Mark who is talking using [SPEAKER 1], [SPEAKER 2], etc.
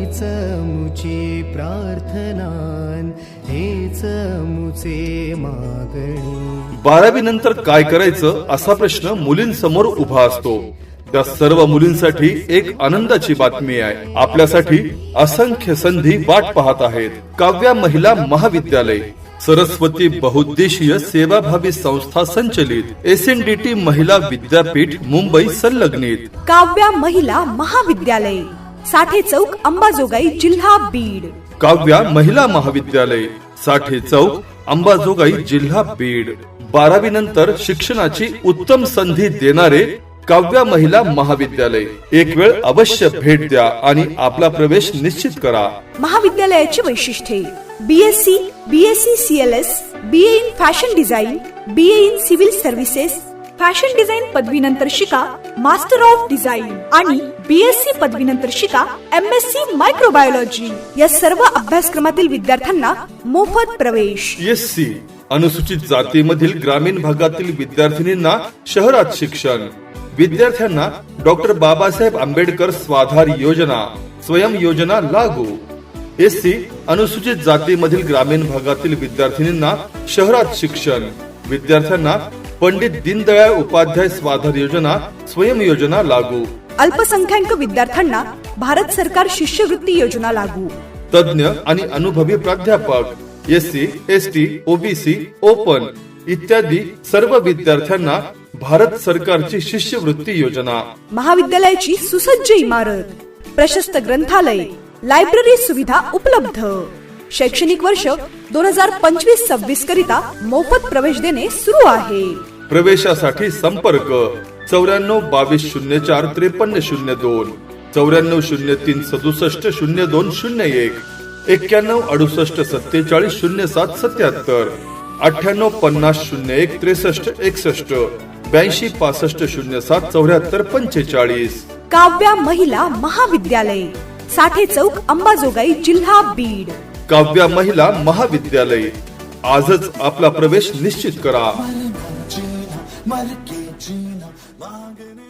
[SPEAKER 1] हेच मुची प्रार्थनान, हेच मुचे मागणी.
[SPEAKER 2] 12वी नंतर काय करायचं असा प्रश्न मुलींसमोर उभा असतो. त्या सर्व मुलींसाठी एक आनंदाची बातमी आहे. आपल्यासाठी असंख्य संधी वाट पाहत आहेत. काव्या महिला महाविद्यालय, सरस्वती बहुउद्देशीय सेवाभावी संस्था संचलित SNDT महिला विद्यापीठ मुंबई संलग्नित
[SPEAKER 3] काव्या महिला महाविद्यालय, साठे चौक, अंबाजोगाई, जिल्हा बीड.
[SPEAKER 2] काव्या महिला महाविद्यालय, साठे चौक, अंबाजोगाई, जिल्हा बीड. 12वी नंतर शिक्षणाची उत्तम संधी देणारे काव्या महिला महाविद्यालय. एक वेळ अवश्य भेट द्या आणि आपला प्रवेश निश्चित करा.
[SPEAKER 3] महाविद्यालयाची वैशिष्ट्ये: BSc, BSc CLS, BA in fashion design, BA in civil services, fashion design पदवीनंतर शिका मास्टर ऑफ डिझाईन आणि BSc पदवीनंतर शिका MSc मायक्रोबायोलॉजी. या सर्व अभ्यासक्रमातील विद्यार्थ्यांना मोफत प्रवेश.
[SPEAKER 2] SC अनुसूचित जातीमधील ग्रामीण भागातील विद्यार्थिनींना शहरात शिक्षण. विद्यार्थ्यांना डॉक्टर बाबासाहेब आंबेडकर स्वाधार योजना, स्वयं योजना लागू. SC अनुसूचित जातीमधील ग्रामीण भागातील विद्यार्थिनींना शहरात शिक्षण. विद्यार्थ्यांना पंडित दीनदयाळ उपाध्याय स्वाधार योजना, स्वयं योजना लागू.
[SPEAKER 3] अल्पसंख्याक विद्यार्थ्यांना भारत सरकार शिष्यवृत्ती योजना लागू.
[SPEAKER 2] तज्ञ आणि अनुभवी प्राध्यापक. SC, ST, OBC, ओपन इत्यादी सर्व विद्यार्थ्यांना भारत सरकारची शिष्यवृत्ती योजना.
[SPEAKER 3] महाविद्यालयाची सुसज्ज इमारत, प्रशस्त ग्रंथालय, लायब्ररी सुविधा उपलब्ध. शैक्षणिक वर्ष 2025-26 करिता मोफत प्रवेश देणे सुरू आहे.
[SPEAKER 2] प्रवेशासाठी संपर्क 94 22 04 5302, 94 03 67 02 01, 91 68 47 07 77, 98 50 01 63 61, 82 65 07 74 45.
[SPEAKER 3] काव्या महिला महाविद्यालय, साठे चौक, अंबाजोगाई, जिल्हा बीड.
[SPEAKER 2] काव्या महिला महाविद्यालय, आजच आपला प्रवेश निश्चित करा.
[SPEAKER 1] मर के जीना मांगने